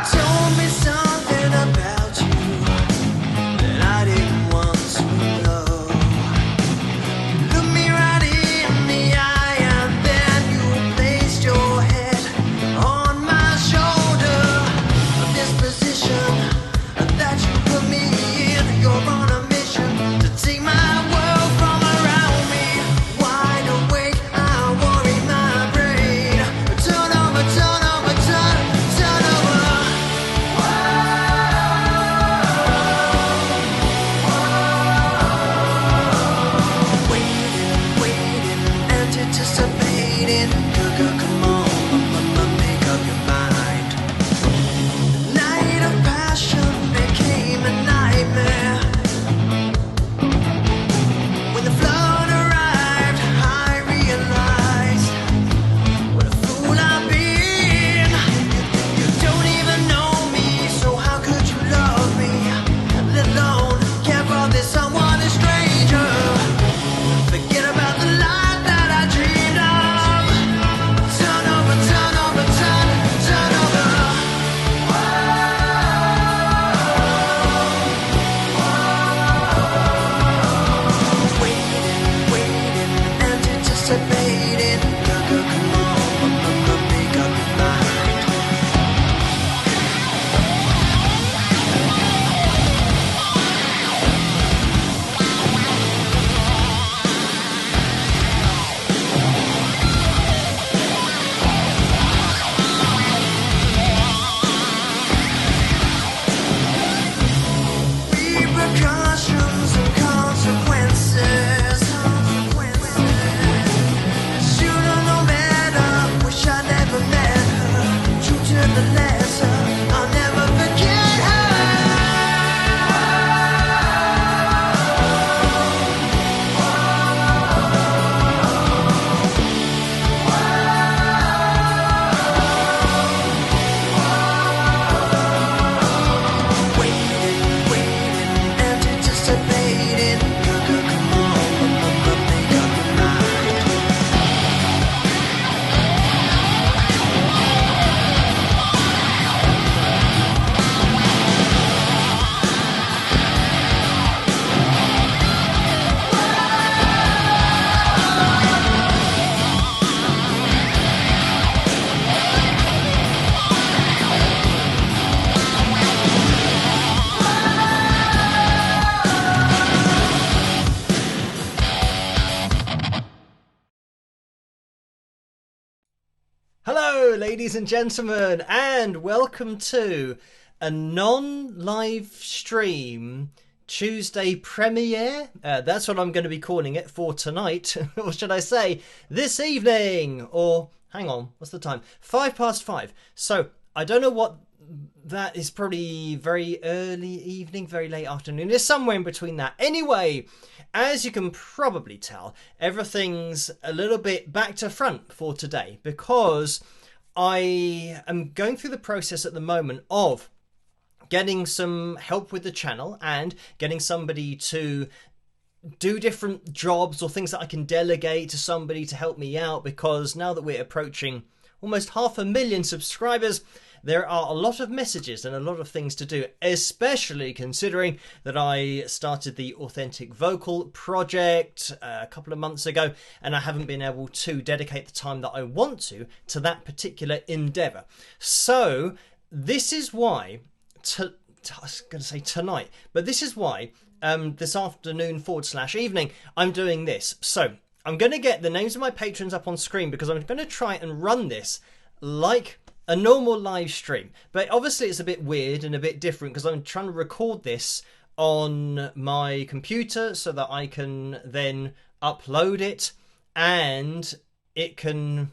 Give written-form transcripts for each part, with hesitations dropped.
Told me something about you that I didn't want to know. Look me right in the eye and then you placed your head on my shoulder. This position that you put me in, you're on a mission to take my world from around me. Wide awake, I worry my brain. Turn over, turn over, turn over. Waiting, anticipating. Come on, make up your mind. Night of passion became a nightmare. When the flood arrived, I realized what a fool I've been. You don't even know me, so how could you love me? Let alone care for this someone a stranger. Forget about the life that I dreamed of. Turn over, turn over, turn over. Waiting, anticipating. Come on, make up your mind. Repercussions and consequences. Should've known better. Wish I never met her. True to the letter, I'll never forget her. Waiting, anticipating. Come on, make up your mind. Hello, ladies and gentlemen, and welcome to a non-live stream Tuesday premiere. That's what I'm going to be calling it for tonight. Or should I say, this evening? Or, hang on, what's the time? 5:05. So, I don't know what that is, probably very early evening, very late afternoon. It's somewhere in between that. Anyway, as you can probably tell, everything's a little bit back to front for today because I am going through the process at the moment of getting some help with the channel and getting somebody to do different jobs or things that I can delegate to somebody to help me out, because now that we're approaching almost 500,000 subscribers, there are a lot of messages and a lot of things to do, especially considering that I started the Authentic Vocal project a couple of months ago, and I haven't been able to dedicate the time that I want to that particular endeavour. So this is why, I was going to say tonight, but this is why this afternoon / evening I'm doing this. So I'm going to get the names of my patrons up on screen because I'm going to try and run this like a normal live stream, but obviously it's a bit weird and a bit different because I'm trying to record this on my computer so that I can then upload it and it can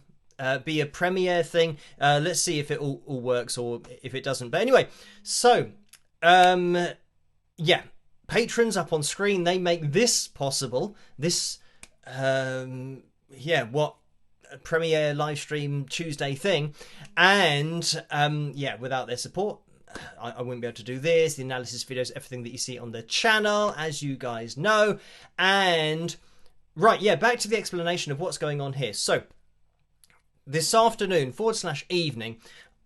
be a premiere thing. Let's see if it all works or if it doesn't. But anyway, so yeah, patrons up on screen, they make this possible. This what premiere live stream Tuesday thing, and yeah, without their support, I wouldn't be able to do this, the analysis videos, everything that you see on the channel, as you guys know. And right, yeah, back to the explanation of what's going on here. So this afternoon / evening,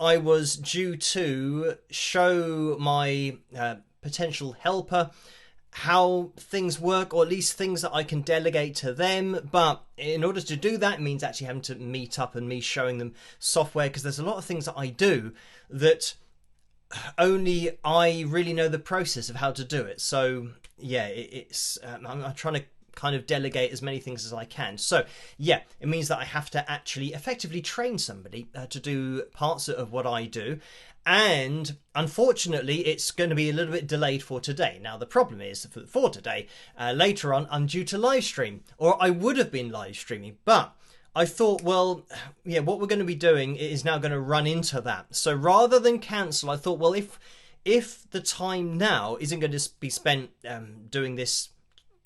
I was due to show my potential helper how things work, or at least things that I can delegate to them. But in order to do that, it means actually having to meet up and me showing them software, because there's a lot of things that I do that only I really know the process of how to do it. So yeah, it's I'm trying to kind of delegate as many things as I can. So yeah, it means that I have to actually effectively train somebody to do parts of what I do. And unfortunately, it's going to be a little bit delayed for today. Now, the problem is for today, later on, I'm due to live stream, or I would have been live streaming, but I thought, well, yeah, what we're going to be doing is now going to run into that. So rather than cancel, I thought, well, if the time now isn't going to be spent doing this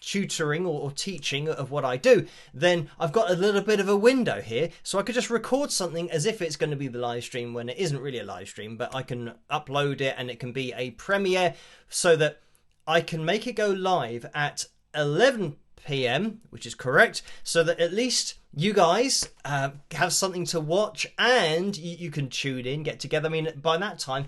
tutoring or teaching of what I do, then I've got a little bit of a window here, so I could just record something as if it's going to be the live stream when it isn't really a live stream, but I can upload it and it can be a premiere, so that I can make it go live at 11 p.m, which is correct, so that at least you guys have something to watch, and you can tune in, get together. I mean, by that time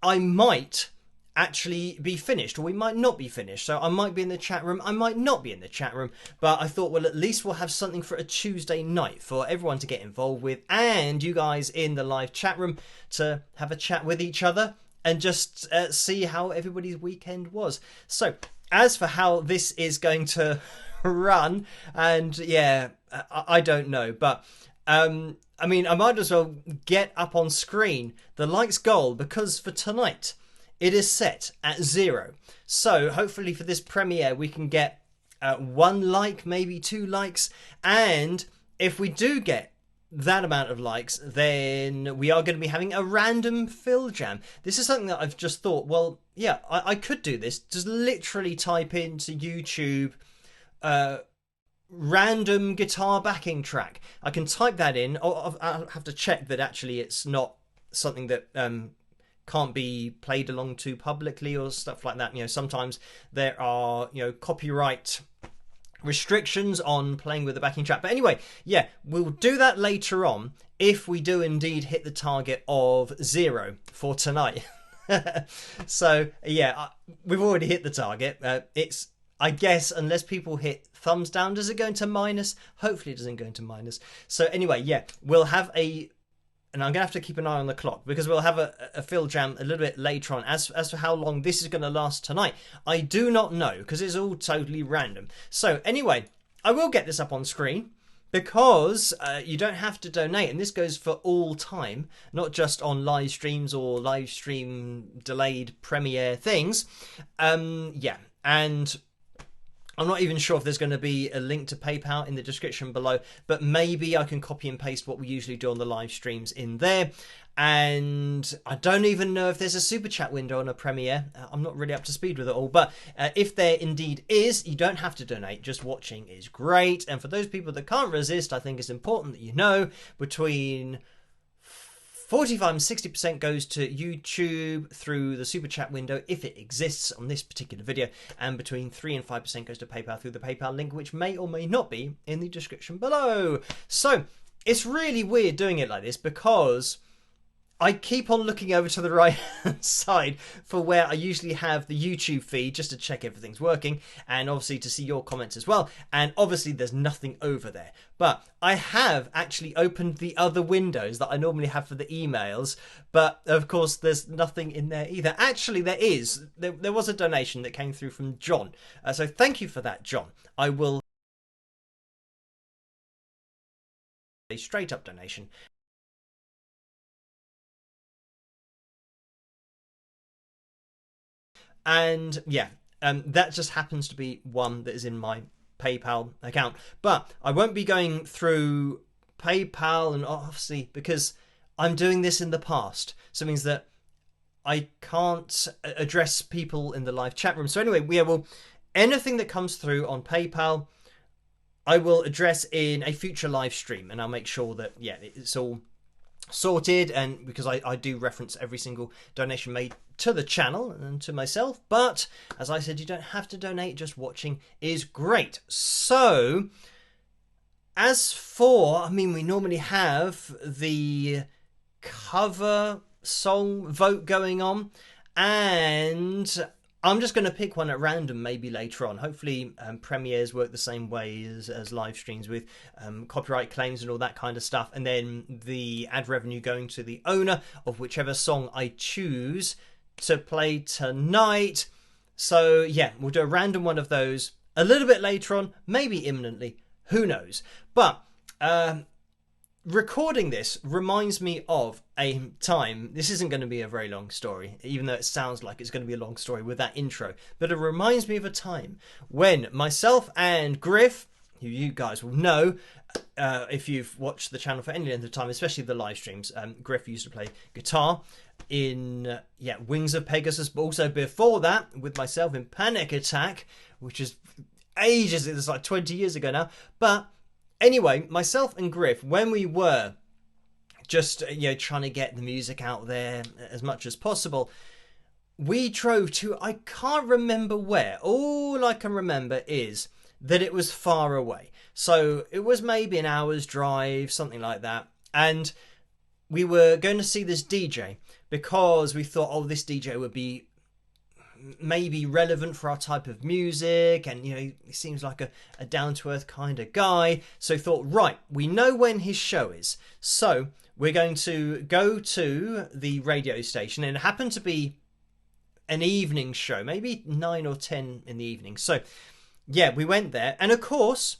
I might actually be finished, or we might not be finished, so I might be in the chat room, I might not be in the chat room, but I thought, well, at least we'll have something for a Tuesday night for everyone to get involved with, and you guys in the live chat room to have a chat with each other and just see how everybody's weekend was. So as for how this is going to run, and yeah, I don't know, but I mean, I might as well get up on screen the likes goal, because for tonight it is set at 0. So hopefully for this premiere we can get 1 like, maybe 2 likes. And if we do get that amount of likes, then we are going to be having a random fill jam. This is something that I've just thought, well, yeah, I could do this. Just literally type into YouTube random guitar backing track. I can type that in. I'll have to check that actually it's not something that can't be played along to publicly or stuff like that. You know, sometimes there are, you know, copyright restrictions on playing with the backing track. But anyway, yeah, we'll do that later on if we do indeed hit the target of 0 for tonight. So yeah, we've already hit the target. It's, I guess, unless people hit thumbs down, does it go into minus? Hopefully it doesn't go into minus. So anyway, yeah, we'll have a, and I'm going to have to keep an eye on the clock, because we'll have a fill jam a little bit later on. As for how long this is going to last tonight, I do not know, because it's all totally random. So anyway, I will get this up on screen, because you don't have to donate, and this goes for all time, not just on live streams or live stream delayed premiere things. Yeah, and I'm not even sure if there's going to be a link to PayPal in the description below, but maybe I can copy and paste what we usually do on the live streams in there. And I don't even know if there's a super chat window on a premiere. I'm not really up to speed with it all, but if there indeed is, you don't have to donate. Just watching is great. And for those people that can't resist, I think it's important that you know between 45 and 60% goes to YouTube through the super chat window, if it exists on this particular video, and between 3 and 5% goes to PayPal through the PayPal link, which may or may not be in the description below. So it's really weird doing it like this, because I keep on looking over to the right hand side for where I usually have the YouTube feed, just to check everything's working, and obviously to see your comments as well. And obviously there's nothing over there, but I have actually opened the other windows that I normally have for the emails, but of course there's nothing in there either. Actually there is. There was a donation that came through from John, so thank you for that, John. I will a straight up donation. And yeah, that just happens to be one that is in my PayPal account. But I won't be going through PayPal, and obviously because I'm doing this in the past, so it means that I can't address people in the live chat room. So anyway, we will, anything that comes through on PayPal, I will address in a future live stream, and I'll make sure that, yeah, it's all sorted, and because I do reference every single donation made to the channel and to myself, but as I said, you don't have to donate, just watching is great. So as for, I mean, we normally have the cover song vote going on, and I'm just going to pick one at random maybe later on. Hopefully premieres work the same way as live streams with copyright claims and all that kind of stuff, and then the ad revenue going to the owner of whichever song I choose to play tonight. So yeah, we'll do a random one of those a little bit later on, maybe imminently, who knows. But recording this reminds me of a time, this isn't going to be a very long story, even though it sounds like it's going to be a long story with that intro, but it reminds me of a time when myself and Griff, who you guys will know if you've watched the channel for any length of time, especially the live streams, Griff used to play guitar in Wings of Pegasus, but also before that with myself in Panic Attack, which is ages, it's like 20 years ago now. But anyway, myself and Griff, when we were just trying to get the music out there as much as possible, we drove to, I can't remember where. All I can remember is that it was far away, so it was maybe an hour's drive, something like that. And we were going to see this DJ because we thought, oh, this DJ would be maybe relevant for our type of music, and he seems like a down-to-earth kind of guy. So thought, right, we know when his show is, so we're going to go to the radio station, and it happened to be an evening show, maybe 9 or 10 in the evening. So yeah, we went there, and of course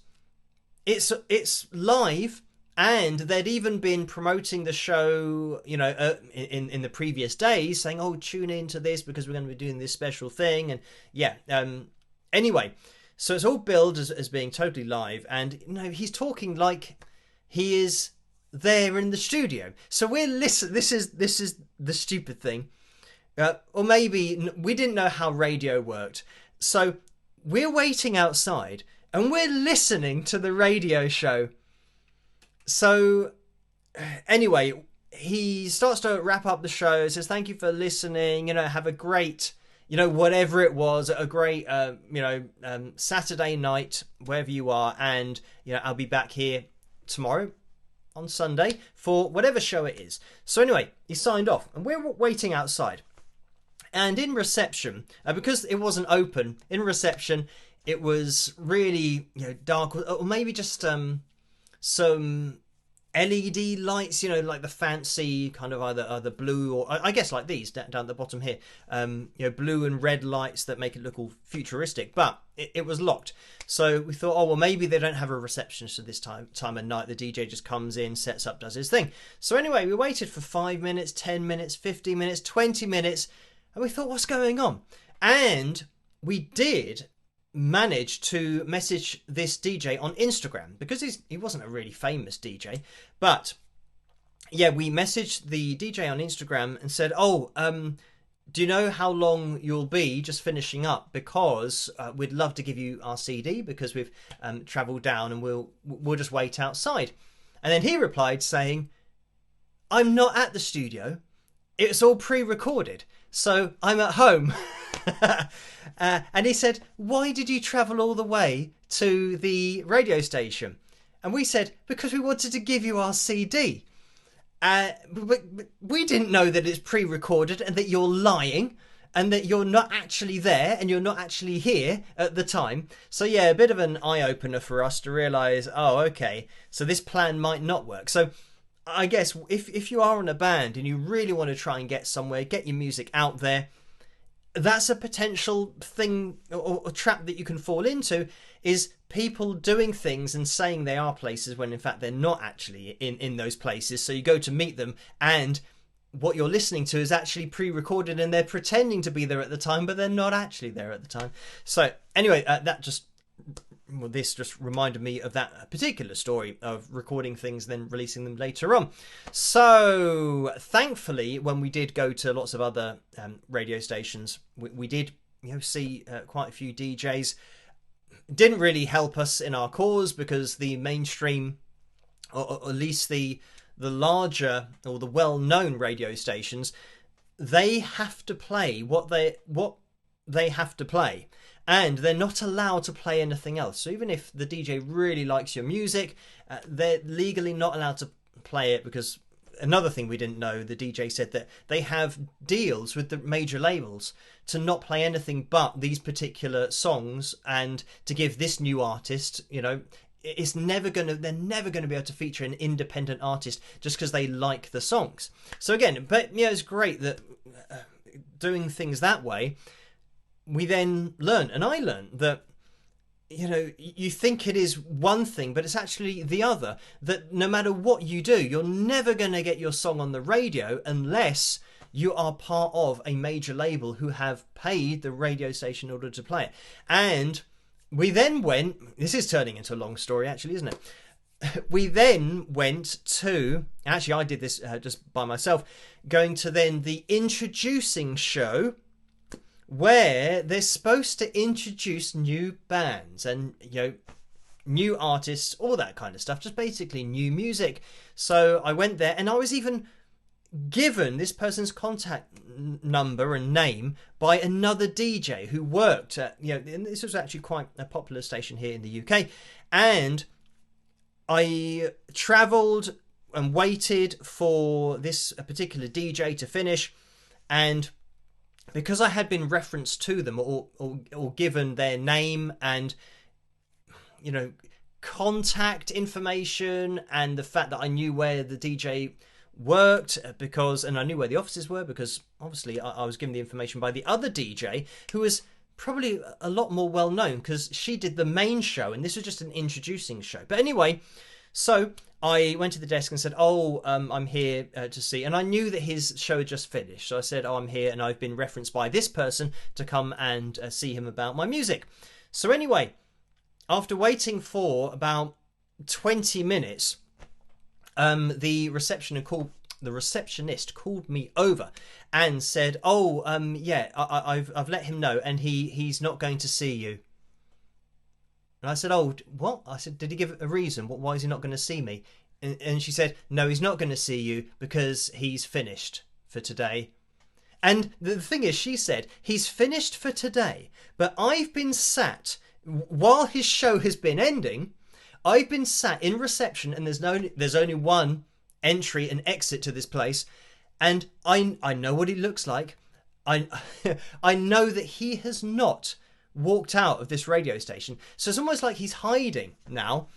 it's live. And they'd even been promoting the show, in the previous days, saying, oh, tune into this because we're going to be doing this special thing. And anyway, so it's all billed as being totally live. And, he's talking like he is there in the studio. So we're listening. This is the stupid thing. Or maybe we didn't know how radio worked. So we're waiting outside and we're listening to the radio show. So anyway, he starts to wrap up the show, says, thank you for listening, have a great, whatever it was, a great, Saturday night, wherever you are. And, I'll be back here tomorrow on Sunday for whatever show it is. So anyway, he signed off and we're waiting outside. And in reception, because it wasn't open, in reception, it was really, dark, or maybe just some LED lights, like the fancy kind of either blue, or I guess like these down at the bottom here, blue and red lights that make it look all futuristic, but it was locked. So we thought, oh, well, maybe they don't have a receptionist at this time of night. The DJ just comes in, sets up, does his thing. So anyway, we waited for 5 minutes, 10 minutes, 15 minutes, 20 minutes, and we thought, what's going on? And we did managed to message this DJ on Instagram, because he wasn't a really famous DJ, but yeah, we messaged the DJ on Instagram and said, oh, do you know how long you'll be just finishing up, because we'd love to give you our CD because we've traveled down, and we'll just wait outside. And then he replied saying, I'm not at the studio, it's all pre-recorded, so I'm at home. And he said, why did you travel all the way to the radio station? And we said, because we wanted to give you our CD. But we didn't know that it's pre-recorded and that you're lying and that you're not actually there and you're not actually here at the time. So yeah, a bit of an eye-opener for us to realise, oh, okay, so this plan might not work. So I guess if you are in a band and you really want to try and get somewhere, get your music out there, that's a potential thing or trap that you can fall into, is people doing things and saying they are places when in fact they're not actually in those places. So you go to meet them and what you're listening to is actually pre-recorded and they're pretending to be there at the time, but they're not actually there at the time. So anyway, this just reminded me of that particular story of recording things, then releasing them later on. So thankfully, when we did go to lots of other radio stations, we did see quite a few DJs. Didn't really help us in our cause, because the mainstream, or at least the the larger or the well-known radio stations, they have to play what they have to play, and they're not allowed to play anything else. So even if the DJ really likes your music, they're legally not allowed to play it, because another thing we didn't know, the DJ said that they have deals with the major labels to not play anything but these particular songs, and to give this new artist, they're never going to be able to feature an independent artist just because they like the songs. So again, but it's great that doing things that way, we then learn, and I learned that you think it is one thing, but it's actually the other. That no matter what you do, you're never going to get your song on the radio unless you are part of a major label who have paid the radio station in order to play it. And we then went, this is turning into a long story actually, isn't it? We then went to, actually I did this just by myself, going to then the introducing show, where they're supposed to introduce new bands and new artists, all that kind of stuff, just basically new music. So I went there, and I was even given this person's contact number and name by another DJ who worked at, and this was actually quite a popular station here in the UK, and I travelled and waited for this particular DJ to finish, and because I had been referenced to them or given their name and contact information, and the fact that I knew where the DJ worked, and I knew where the offices were, because obviously I was given the information by the other DJ, who was probably a lot more well known because she did the main show and this was just an introducing show. But anyway, so I went to the desk and said, I'm here to see, and I knew that his show had just finished. So I said, I'm here and I've been referenced by this person to come and see him about my music. So anyway, after waiting for about 20 minutes, the receptionist called me over and said, I've let him know, and he's not going to see you. And I said, what? I said, did he give a reason? Why is he not going to see me? And she said, no, he's not going to see you because he's finished for today. And the thing is, she said, he's finished for today, but I've been sat, while his show has been ending, I've been sat in reception, and there's only one entry and exit to this place, and I know what he looks like. I know that he has not walked out of this radio station. So it's almost like he's hiding now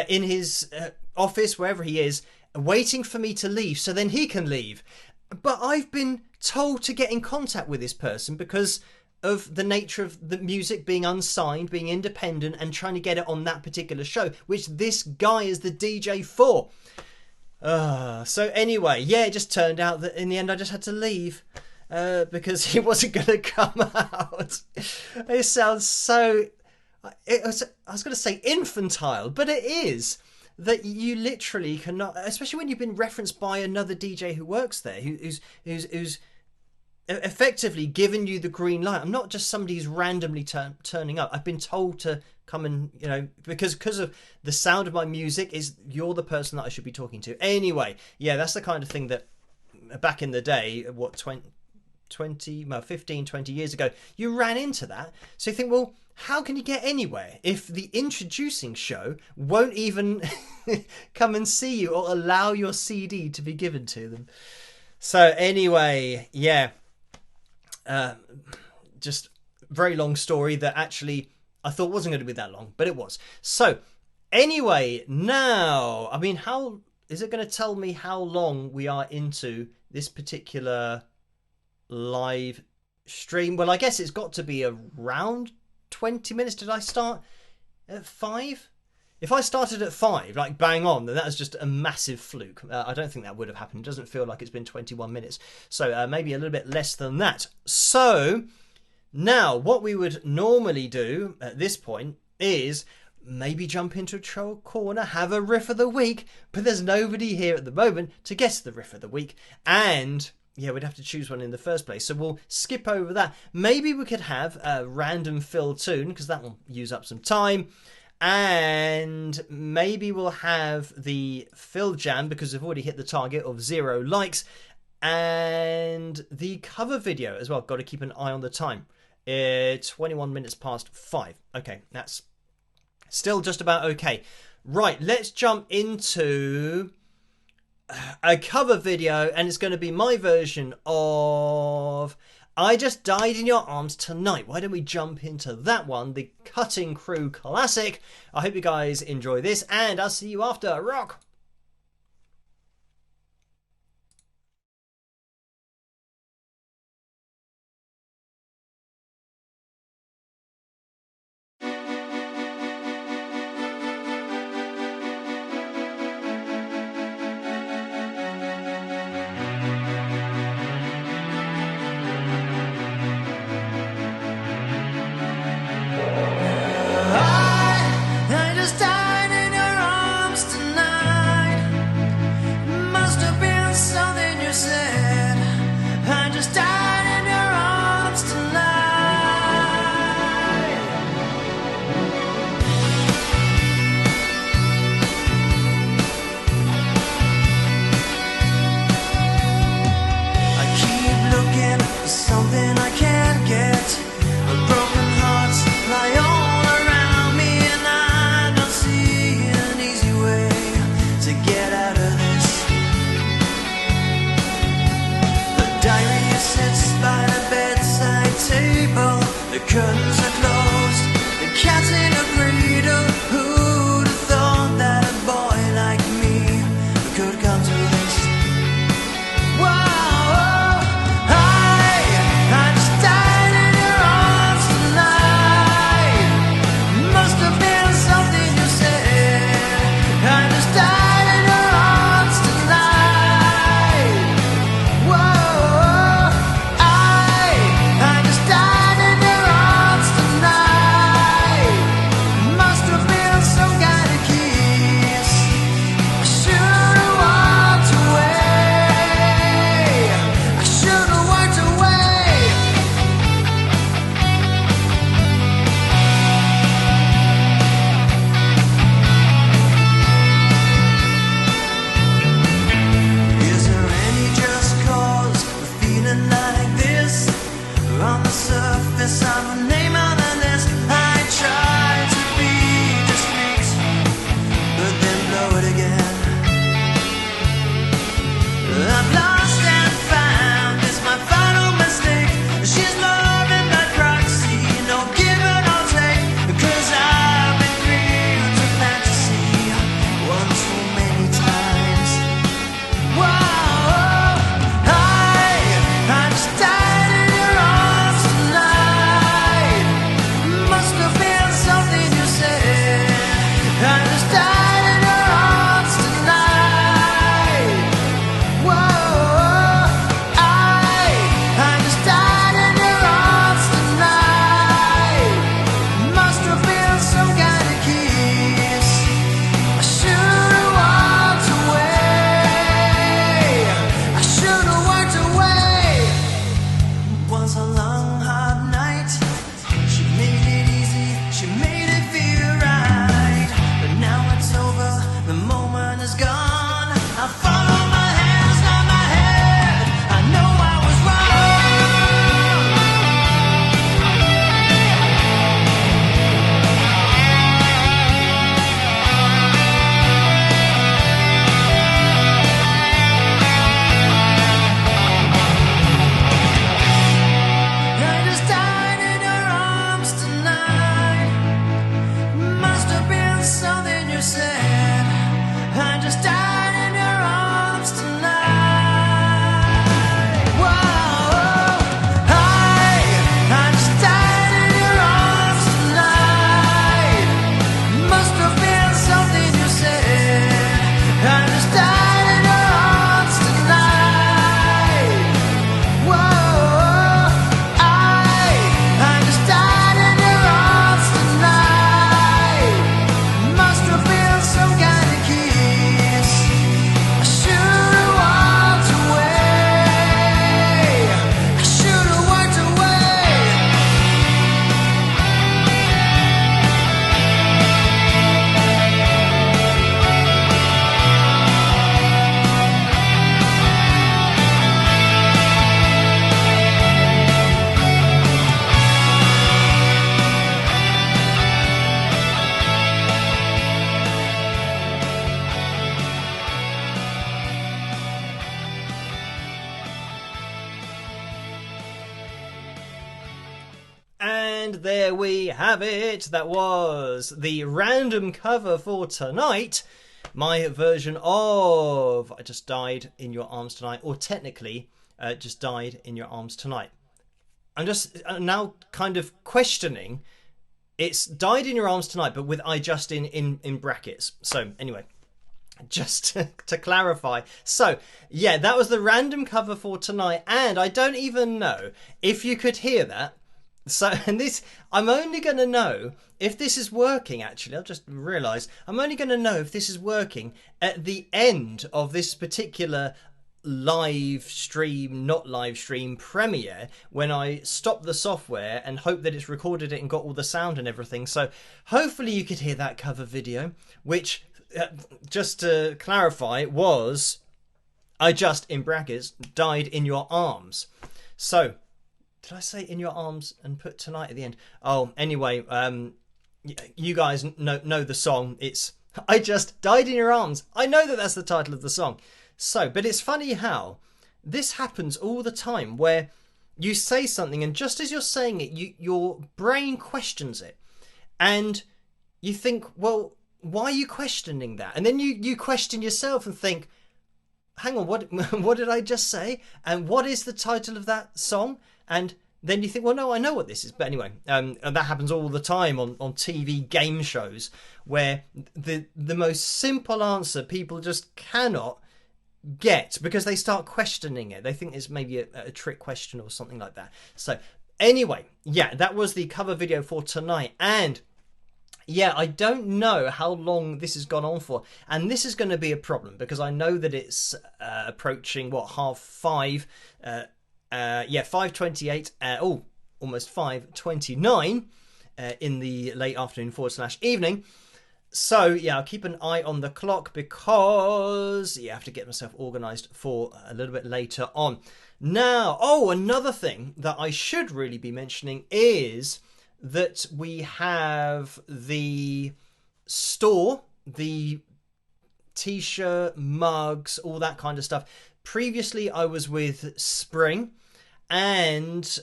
in his office, wherever he is, waiting for me to leave so then he can leave. But I've been told to get in contact with this person because of the nature of the music being unsigned, being independent, and trying to get it on that particular show, which this guy is the DJ for. So anyway, it just turned out that in the end I just had to leave. Because he wasn't going to come out. It sounds so... I was going to say infantile, but it is. That you literally cannot... Especially when you've been referenced by another DJ who works there, who's effectively given you the green light. I'm not just somebody who's randomly turning up. I've been told to come and, because of the sound of my music, you're the person that I should be talking to. Anyway, that's the kind of thing that back in the day, 15, 20 years ago, you ran into that. So you think, well, how can you get anywhere if the introducing show won't even come and see you or allow your CD to be given to them? So anyway, just very long story that actually I thought wasn't going to be that long, but it was. So anyway, now, I mean, how is it going to tell me how long we are into this particular live stream? Well, I guess it's got to be around 20 minutes. Did I start at 5? If I started at 5, like bang on, then that was just a massive fluke. I don't think that would have happened. It doesn't feel like it's been 21 minutes. So maybe a little bit less than that. So now what we would normally do at this point is maybe jump into a troll corner, have a riff of the week, but there's nobody here at the moment to guess the riff of the week. And we'd have to choose one in the first place. So we'll skip over that. Maybe we could have a random fill tune, because that will use up some time. And maybe we'll have the Phil Jam, because we've already hit the target of 0 likes. And the cover video as well. Got to keep an eye on the time. 21 minutes past 5. Okay, that's still just about okay. Right, let's jump into a cover video, and it's going to be my version of I Just Died in Your Arms Tonight. Why don't we jump into that one, the Cutting Crew classic. I hope you guys enjoy this, and I'll see you after. Rock! I just died in your arms tonight. Must have been something you said. I just died in your arms tonight. I keep looking for something I can't get. Broken hearts lie all around me, and I don't see an easy way to get out of this. The diary sits by the bedside table. The curtains are closed. The cat's in a cradle. Who'd have thought that a boy like me could come to this? Whoa, I just died in your arms tonight. Must have been something you said. I just died in your arms tonight. Whoa, I just died in your arms tonight. Must have been some kind of kiss. I should've walked away. I should've walked away. Is there any just cause for feeling like this? On the surface of a name on the list, I try to be discreet, but then blow it again. I've lost and found, it's my final mistake. She's loving that proxy, no give and no take. Because I've been dreamed to fantasy one too many times. Whoa, I just died in your arms tonight. And there we have it. That was the random cover for tonight. My version of I Just Died in Your Arms Tonight, or technically, Just Died in Your Arms Tonight. I'm just now kind of questioning. It's Died in Your Arms Tonight, but with I Just in brackets. So anyway, just to clarify. So yeah, that was the random cover for tonight, and I don't even know if you could hear that. So, and this, I'm only going to know if this is working, actually. I've just realised. I'm only going to know if this is working at the end of this particular live stream, not live stream, premiere, when I stop the software and hope that it's recorded it and got all the sound and everything. So, hopefully you could hear that cover video, which, just to clarify, was I Just, in brackets, Died in Your Arms. So, did I say in your arms and put tonight at the end? Oh, anyway, you guys know the song. It's I Just Died in Your Arms. I know that that's the title of the song. So, but it's funny how this happens all the time, where you say something and just as you're saying it, your brain questions it. And you think, well, why are you questioning that? And then you question yourself and think, hang on, what did I just say? And what is the title of that song? And then you think, well, no, I know what this is. But anyway, and that happens all the time on TV game shows, where the most simple answer people just cannot get because they start questioning it. They think it's maybe a trick question or something like that. So anyway, yeah, that was the cover video for tonight. And yeah, I don't know how long this has gone on for, and this is going to be a problem because I know that it's approaching 5:30. 5:28. Almost 5:29 in the late afternoon / evening. So yeah, I'll keep an eye on the clock because I have to get myself organised for a little bit later on. Now, another thing that I should really be mentioning is that we have the store, the t-shirt, mugs, all that kind of stuff. Previously, I was with Spring, and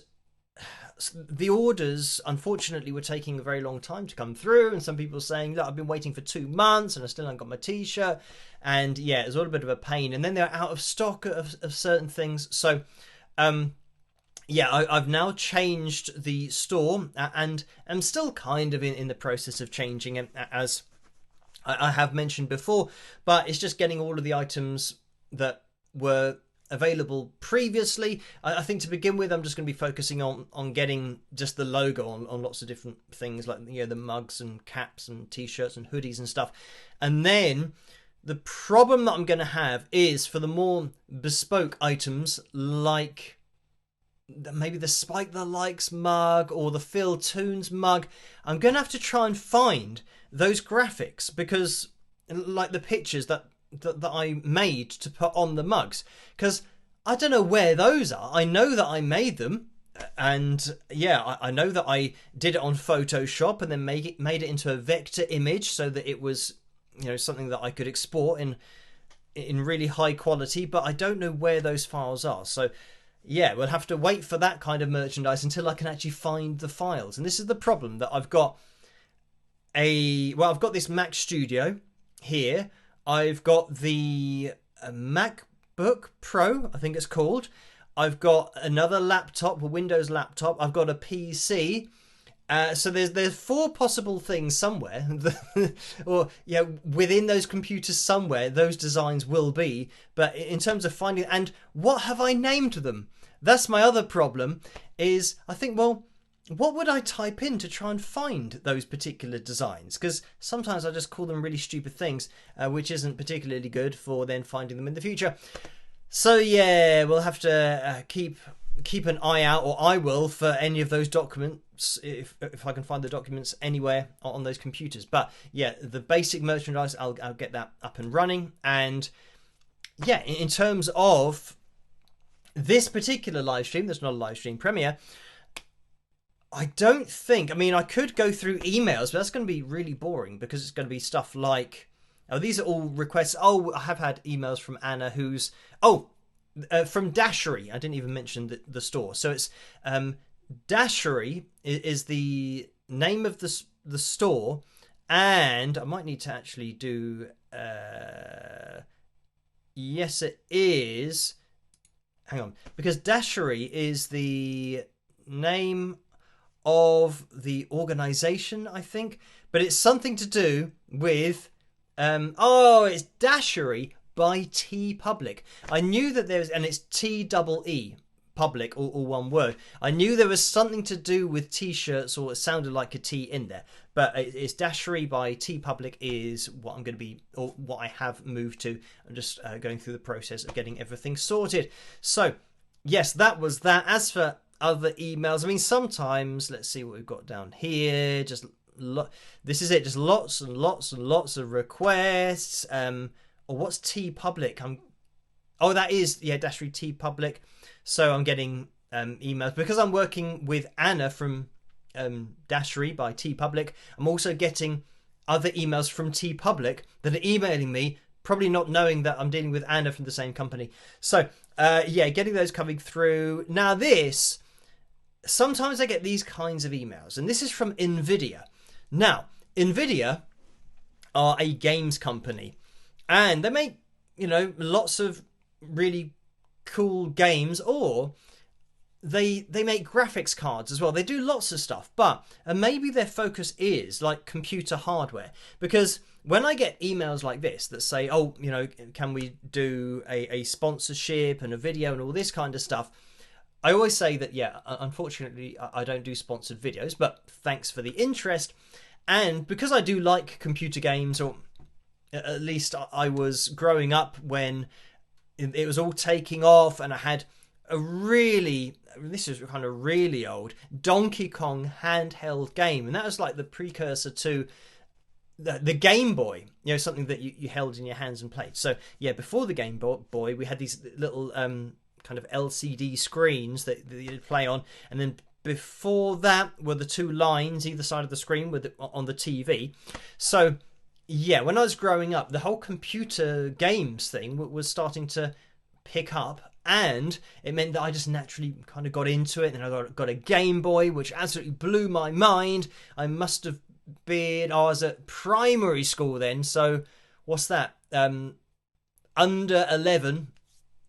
the orders, unfortunately, were taking a very long time to come through. And some people saying, look, I've been waiting for 2 months and I still haven't got my t-shirt. And yeah, it was all a bit of a pain. And then they're out of stock of certain things. So, I've now changed the store, and I'm still kind of in the process of changing it, as I have mentioned before. But it's just getting all of the items that were available previously. I think to begin with, I'm just going to be focusing on getting just the logo on lots of different things, like the mugs and caps and t-shirts and hoodies and stuff. And then the problem that I'm going to have is for the more bespoke items, like maybe the Spike the Likes mug or the Phil Toons mug, I'm going to have to try and find those graphics, because like the pictures that I made to put on the mugs, because I don't know where those are. I know that I made them, and yeah, I know that I did it on Photoshop and then made it into a vector image so that it was something that I could export in really high quality, but I don't know where those files are. So yeah, we'll have to wait for that kind of merchandise until I can actually find the files. And this is the problem, that I've got I've got this Mac Studio here. I've got the MacBook Pro, I think it's called. I've got another laptop, a Windows laptop. I've got a PC. So there's 4 possible things somewhere, or within those computers somewhere, those designs will be. But in terms of finding, and what have I named them? That's my other problem. Is I think, well, what would I type in to try and find those particular designs? Because sometimes I just call them really stupid things, which isn't particularly good for then finding them in the future. So yeah, we'll have to keep an eye out, or I will, for any of those documents, if I can find the documents anywhere on those computers. But yeah, the basic merchandise, I'll get that up and running. And yeah, in terms of this particular live stream, that's not a live stream premiere, I don't think, I could go through emails, but that's going to be really boring, because it's going to be stuff like, these are all requests. I have had emails from Anna, who's, from Dashery. I didn't even mention the store. So it's Dashery is the name of the store, and I might need to actually do. Yes, it is. Hang on, because Dashery is the name of the organization, I think, but it's something to do with. It's Dashery by T Public. I knew that there's, and it's TEE Public, all one word. I knew there was something to do with t-shirts, or it sounded like a T in there, but it's Dashery by T Public is what I'm going to be, or what I have moved to. I'm just going through the process of getting everything sorted. So yes, that was that. As for other emails, I mean, sometimes, let's see what we've got down here. This is it, just lots and lots and lots of requests. Or what's T Public? That is, yeah, Dashery T Public. So I'm getting emails because I'm working with Anna from Dashery by T Public. I'm also getting other emails from T Public that are emailing me, probably not knowing that I'm dealing with Anna from the same company. So getting those coming through. Now sometimes I get these kinds of emails, and this is from Nvidia. Now, Nvidia are a games company, and they make, lots of really cool games, or they make graphics cards as well. They do lots of stuff, but maybe their focus is like computer hardware, because when I get emails like this that say, can we do a sponsorship and a video and all this kind of stuff, I always say that, unfortunately I don't do sponsored videos, but thanks for the interest. And because I do like computer games, or at least I was growing up when it was all taking off, and I had this is kind of really old, Donkey Kong handheld game, and that was like the precursor to the Game Boy, something that you held in your hands and played. So yeah, before the Game Boy, we had these little kind of LCD screens that you'd play on, and then before that were the two lines either side of the screen on the TV. So yeah, when I was growing up, the whole computer games thing was starting to pick up, and it meant that I just naturally kind of got into it. And I got a Game Boy, which absolutely blew my mind. I must have been, I was at primary school then, so what's that? Under 11,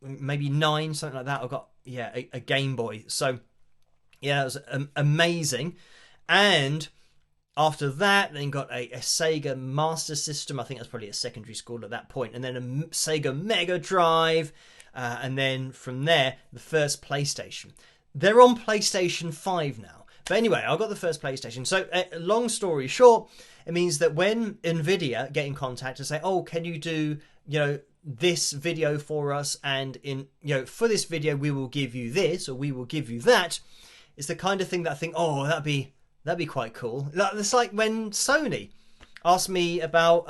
maybe 9, something like that. I got a Game Boy. So yeah, it was amazing. And after that, then got a Sega Master System. I think that's probably at secondary school at that point. And then a Sega Mega Drive. And then from there, the first PlayStation. They're on PlayStation 5 now. But anyway, I got the first PlayStation. So long story short, it means that when Nvidia get in contact and say, can you do, this video for us? And for this video, we will give you this, or we will give you that. It's the kind of thing that I think, that'd be quite cool. It's like when Sony asked me about,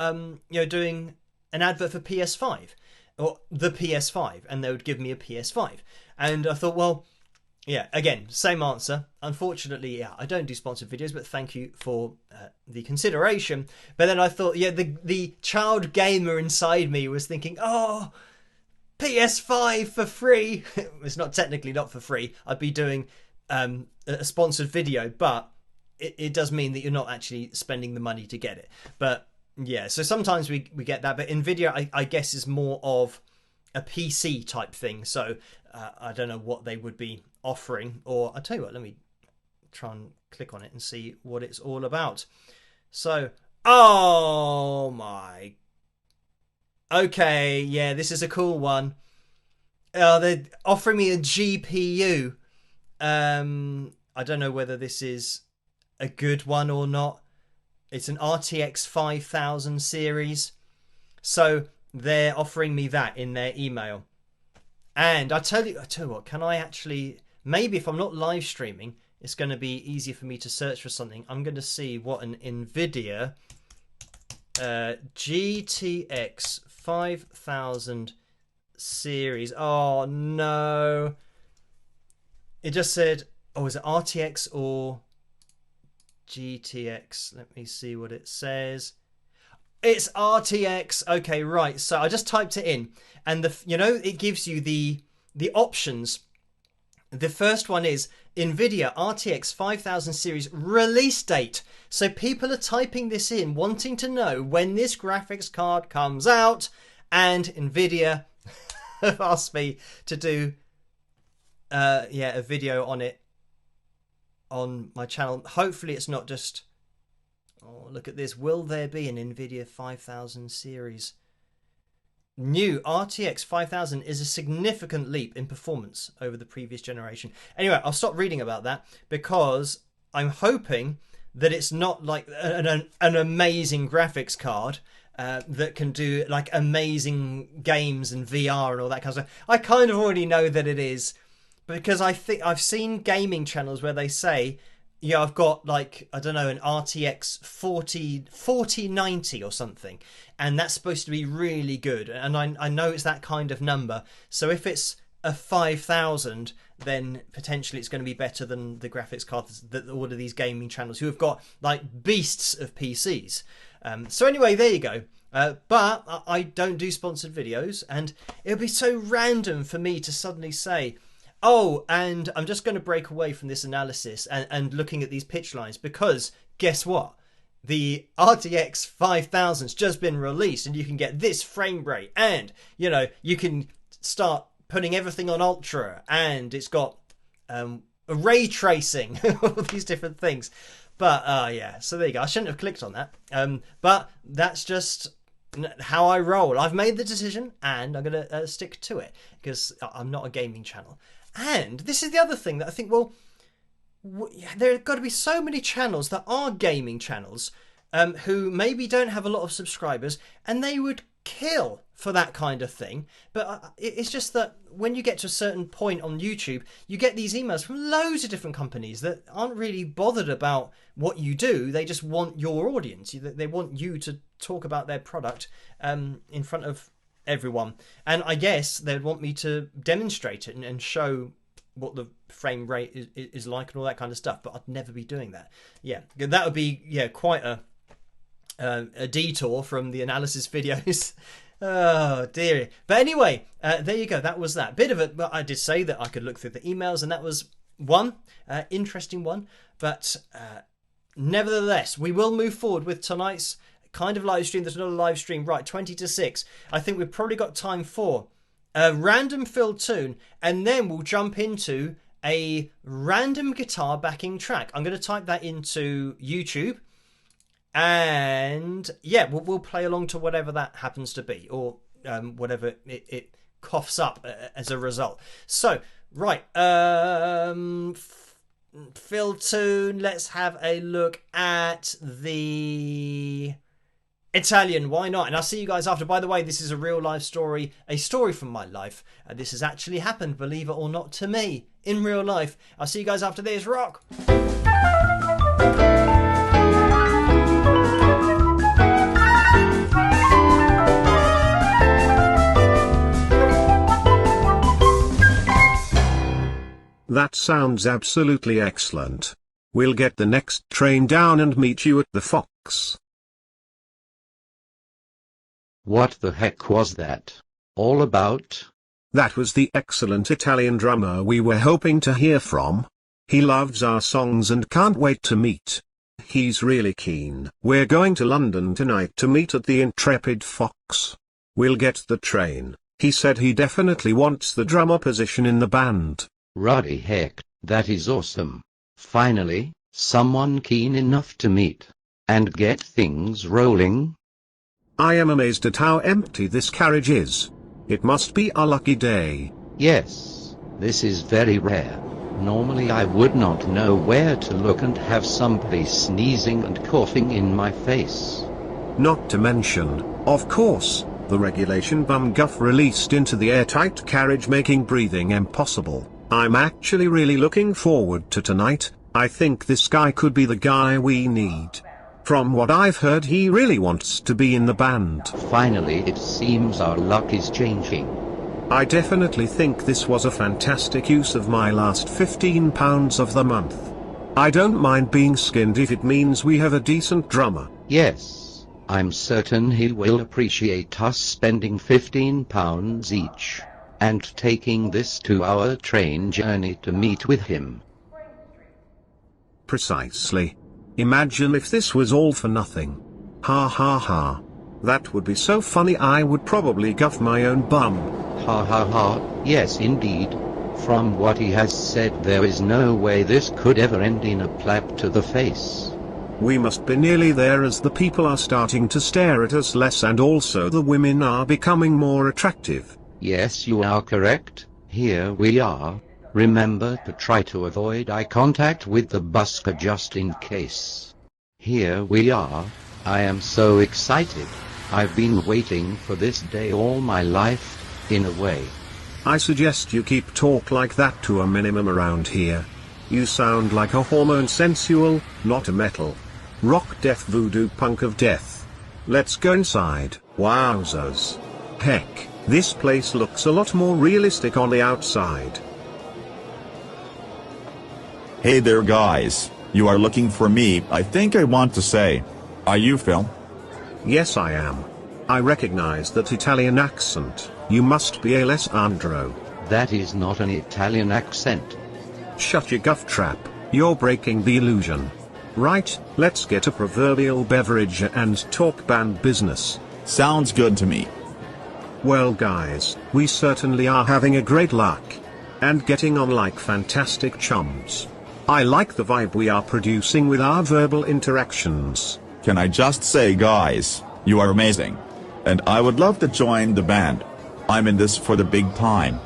doing an advert for PS5 or the PS5, and they would give me a PS5. And I thought, well, yeah, again, same answer. Unfortunately, I don't do sponsored videos, but thank you for the consideration. But then I thought, the child gamer inside me was thinking, PS5 for free. It's not technically not for free. I'd be doing a sponsored video, but it does mean that you're not actually spending the money to get it. But yeah, so sometimes we get that, but Nvidia I guess is more of a PC type thing, so I don't know what they would be offering. Or I'll tell you what, let me try and click on it and see what it's all about. So okay, yeah, this is a cool one. They're offering me a GPU. I don't know whether this is a good one or not. It's an RTX 5000 series. So they're offering me that in their email. And I tell you what, can I actually, maybe if I'm not live streaming, it's going to be easier for me to search for something. I'm going to see what an Nvidia GTX 5000 series. Oh no. It just said, is it RTX or GTX? Let me see what it says. It's RTX. Okay, right. So I just typed it in, and it gives you the options The first one is NVIDIA RTX 5000 series release date. So people are typing this in, wanting to know when this graphics card comes out, and NVIDIA have asked me to do a video on it on my channel. Hopefully it's not just, oh, look at this. Will there be an NVIDIA 5000 series? New RTX 5000 is a significant leap in performance over the previous generation. Anyway, I'll stop reading about that because I'm hoping that it's not like an amazing graphics card that can do like amazing games and VR and all that kind of stuff. I kind of already know that it is, because I think I've seen gaming channels where they say, yeah, I've got like, I don't know, an RTX 4090 or something, and that's supposed to be really good. And I know it's that kind of number. So if it's a 5000, then potentially it's going to be better than the graphics cards that all of these gaming channels who have got like beasts of PCs. So anyway, there you go. But I don't do sponsored videos, and it would be so random for me to suddenly say, oh, and I'm just going to break away from this analysis and looking at these pitch lines, because guess what? The RTX 5000's just been released, and you can get this frame rate, and, you know, you can start putting everything on ultra, and it's got ray tracing, all these different things. But yeah, so there you go. I shouldn't have clicked on that. But that's just how I roll. I've made the decision, and I'm going to stick to it, because I'm not a gaming channel. And this is the other thing that I think, well, there have got to be so many channels that are gaming channels who maybe don't have a lot of subscribers, and they would kill for that kind of thing. But it's just that when you get to a certain point on YouTube, you get these emails from loads of different companies that aren't really bothered about what you do. They just want your audience. They want you to talk about their product in front of everyone, and I guess they'd want me to demonstrate it and show what the frame rate is like and all that kind of stuff, but I'd never be doing that. Yeah, that would be quite a detour from the analysis videos. Oh dear. But anyway, there you go. That was that bit of it. But I did say that I could look through the emails, and that was one interesting one. But nevertheless, we will move forward with tonight's kind of live stream. There's another live stream, right? 20 to 6. I think we've probably got time for a random filled tune, and then we'll jump into a random guitar backing track. I'm going to type that into YouTube, and yeah, we'll play along to whatever that happens to be, or whatever it coughs up as a result. So right, filled tune. Let's have a look at the Italian, why not? And I'll see you guys after. By the way, this is a real life story, a story from my life. This has actually happened, believe it or not, to me in real life. I'll see you guys after this. Rock! That sounds absolutely excellent. We'll get the next train down and meet you at the Fox. What the heck was that all about? That was the excellent Italian drummer we were hoping to hear from. He loves our songs and can't wait to meet. He's really keen. We're going to London tonight to meet at the Intrepid Fox. We'll get the train. He said he definitely wants the drummer position in the band. Ruddy heck, that is awesome. Finally, someone keen enough to meet and get things rolling. I am amazed at how empty this carriage is. It must be a lucky day. Yes, this is very rare. Normally I would not know where to look and have somebody sneezing and coughing in my face. Not to mention, of course, the regulation bum guff released into the airtight carriage, making breathing impossible. I'm actually really looking forward to tonight. I think this guy could be the guy we need. From what I've heard, he really wants to be in the band. Finally, it seems our luck is changing. I definitely think this was a fantastic use of my last £15 of the month. I don't mind being skinned if it means we have a decent drummer. Yes, I'm certain he will appreciate us spending £15 each. and taking this 2-hour train journey to meet with him. Precisely. Imagine if this was all for nothing. Ha ha ha. That would be so funny, I would probably guff my own bum. Ha ha ha, yes indeed. From what he has said, there is no way this could ever end in a clap to the face. We must be nearly there, as the people are starting to stare at us less and also the women are becoming more attractive. Yes, you are correct. Here we are. Remember to try to avoid eye contact with the busker just in case. Here we are. I am so excited. I've been waiting for this day all my life, in a way. I suggest you keep talk like that to a minimum around here. You sound like a hormone sensual, not a metal rock death voodoo punk of death. Let's go inside. Wowzers. Heck, this place looks a lot more realistic on the outside. Hey there guys, you are looking for me. I think I want to say, are you Phil? Yes, I am. I recognize that Italian accent. You must be Alessandro. That is not an Italian accent. Shut your guff trap, you're breaking the illusion. Right, let's get a proverbial beverage and talk band business. Sounds good to me. Well guys, we certainly are having a great luck. And getting on like fantastic chums. I like the vibe we are producing with our verbal interactions. Can I just say guys, you are amazing. And I would love to join the band. I'm in this for the big time.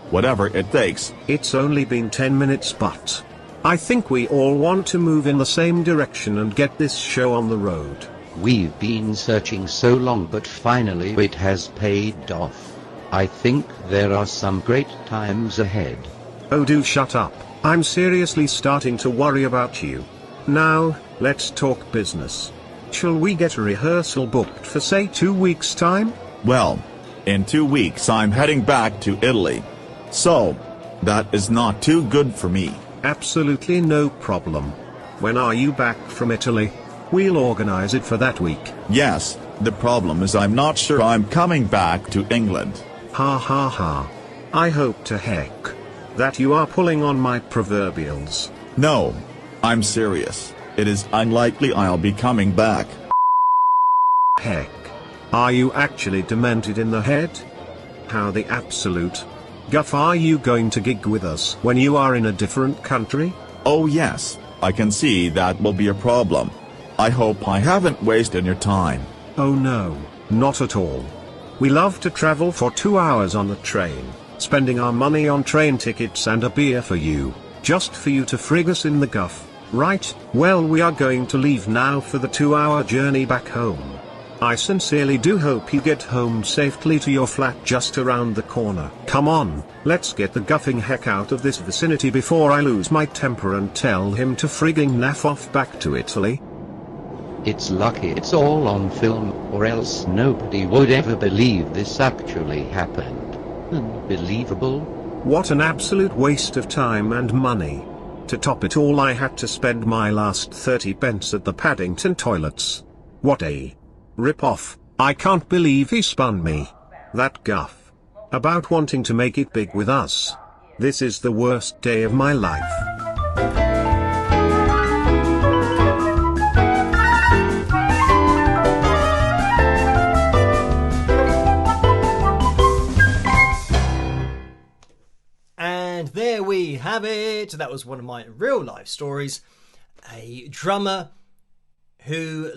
Whatever it takes. It's only been 10 minutes, but I think we all want to move in the same direction and get this show on the road. We've been searching so long, but finally it has paid off. I think there are some great times ahead. Oh, do shut up. I'm seriously starting to worry about you. Now, let's talk business. Shall we get a rehearsal booked for say 2 weeks' time? Well, in 2 weeks I'm heading back to Italy. So, that is not too good for me. Absolutely no problem. When are you back from Italy? We'll organize it for that week. Yes, the problem is I'm not sure I'm coming back to England. Ha ha ha. I hope to heck that you are pulling on my proverbials. No, I'm serious. It is unlikely I'll be coming back. Heck. Are you actually demented in the head? How the absolute guff are you going to gig with us when you are in a different country? Oh yes, I can see that will be a problem. I hope I haven't wasted your time. Oh no, not at all. We love to travel for 2 hours on the train, spending our money on train tickets and a beer for you, just for you to frig us in the guff, right? Well, we are going to leave now for the 2-hour journey back home. I sincerely do hope you get home safely to your flat just around the corner. Come on, let's get the guffing heck out of this vicinity before I lose my temper and tell him to frigging naff off back to Italy. It's lucky it's all on film, or else nobody would ever believe this actually happened. Unbelievable. What an absolute waste of time and money. To top it all, I had to spend my last 30 pence at the Paddington toilets. What a rip-off. I can't believe he spun me that guff about wanting to make it big with us. This is the worst day of my life. And there we have it. That was one of my real life stories. A drummer who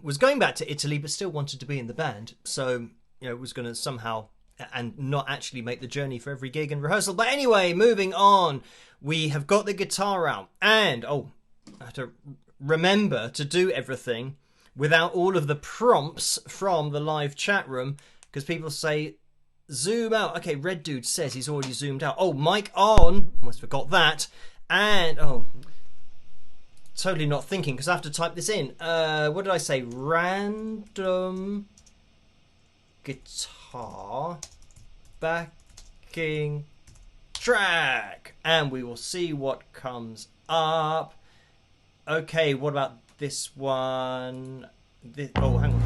was going back to Italy but still wanted to be in the band. So, was going to somehow and not actually make the journey for every gig and rehearsal. But anyway, moving on. We have got the guitar out. And, I have to remember to do everything without all of the prompts from the live chat room. Because people say, zoom out. Okay, Red Dude says he's already zoomed out. Oh, mic on. Almost forgot that. And, totally not thinking because I have to type this in. What did I say? Random guitar backing track. And we will see what comes up. Okay, what about this one? Oh, hang on.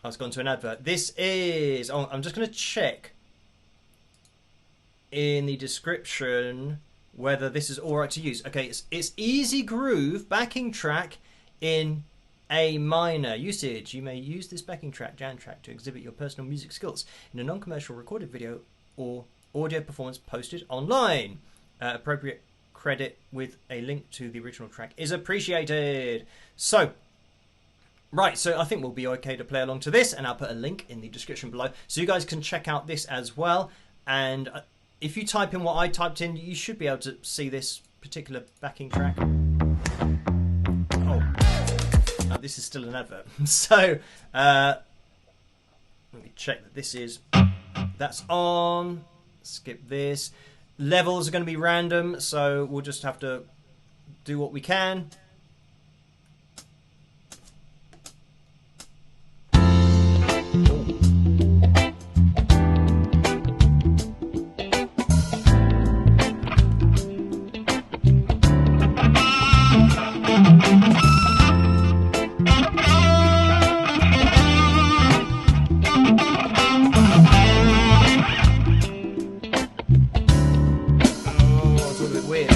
I was going to an advert. This is... I'm just going to check in the description whether this is all right to use. Okay, it's Easy Groove backing track in A minor. Usage: you may use this backing track, Jan track, to exhibit your personal music skills in a non-commercial recorded video or audio performance posted online. Appropriate credit with a link to the original track is appreciated. So, right, so I think we'll be okay to play along to this, and I'll put a link in the description below so you guys can check out this as well. And if you type in what I typed in, you should be able to see this particular backing track. Oh, no, this is still an advert. So, let me check that this is, that's on. Skip this. Levels are going to be random, so we'll just have to do what we can. Oh, it's a bit weird.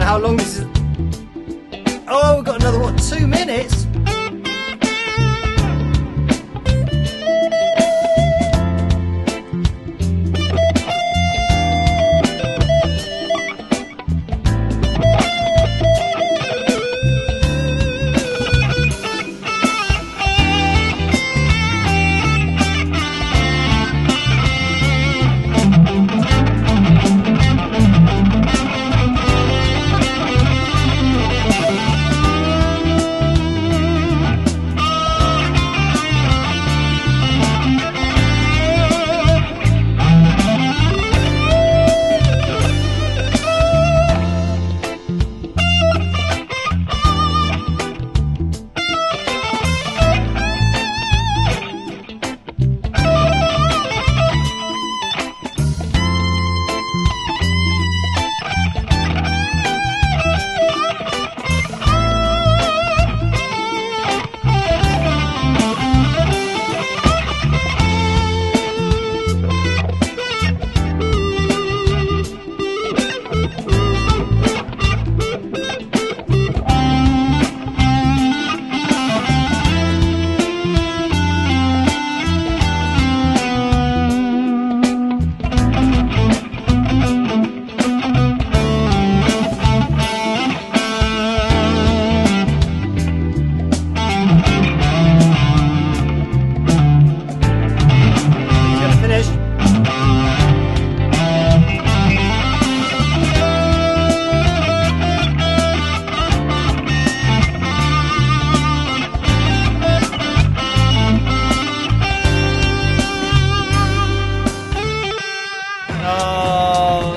how long this is. Oh, we've got another, what, 2 minutes?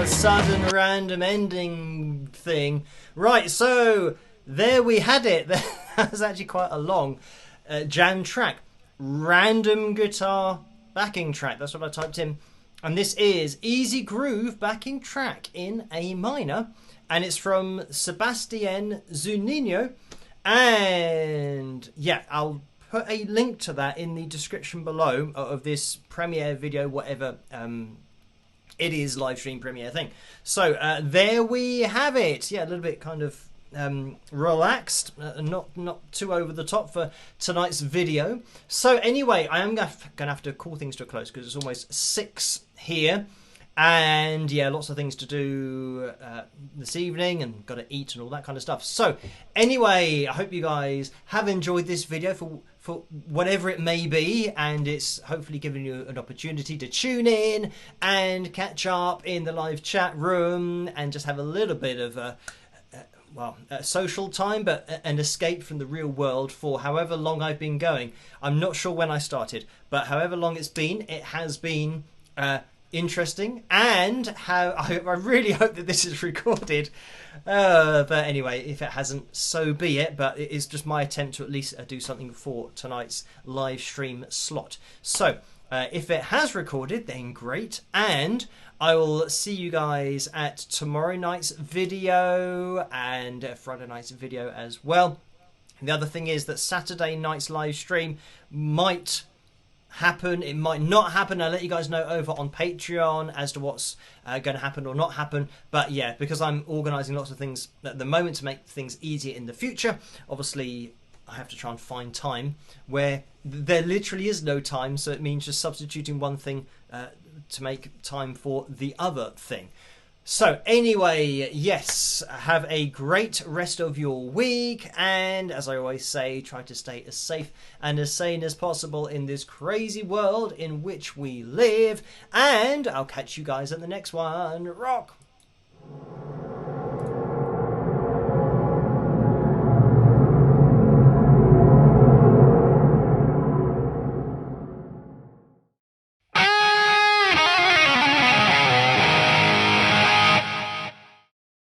Sudden random ending thing. Right, so there we had it. That was actually quite a long jam track. Random guitar backing track. That's what I typed in. And this is Easy Groove backing track in A minor. And it's from Sebastian Zunino. And yeah, I'll put a link to that in the description below of this premiere video, whatever it is, live stream premiere thing. So there we have it. Yeah, a little bit kind of relaxed, not too over the top for tonight's video. So anyway, I am gonna have to call things to a close because it's almost 6 here, and yeah, lots of things to do this evening, and got to eat and all that kind of stuff. So anyway, I hope you guys have enjoyed this video for whatever it may be, and it's hopefully given you an opportunity to tune in and catch up in the live chat room and just have a little bit of a social time, but an escape from the real world for however long I've been going. I'm not sure when I started, but however long it's been, it has been interesting, and how I really hope that this is recorded. But anyway, if it hasn't, so be it. But it is just my attempt to at least do something for tonight's live stream slot. So if it has recorded, then great, and I will see you guys at tomorrow night's video and Friday night's video as well. And the other thing is that Saturday night's live stream might happen, it might not happen. I'll let you guys know over on Patreon as to what's going to happen or not happen. But yeah, because I'm organising lots of things at the moment to make things easier in the future, obviously I have to try and find time where there literally is no time, so it means just substituting one thing to make time for the other thing. So anyway, yes, have a great rest of your week, and as I always say, try to stay as safe and as sane as possible in this crazy world in which we live, and I'll catch you guys at the next one. Rock!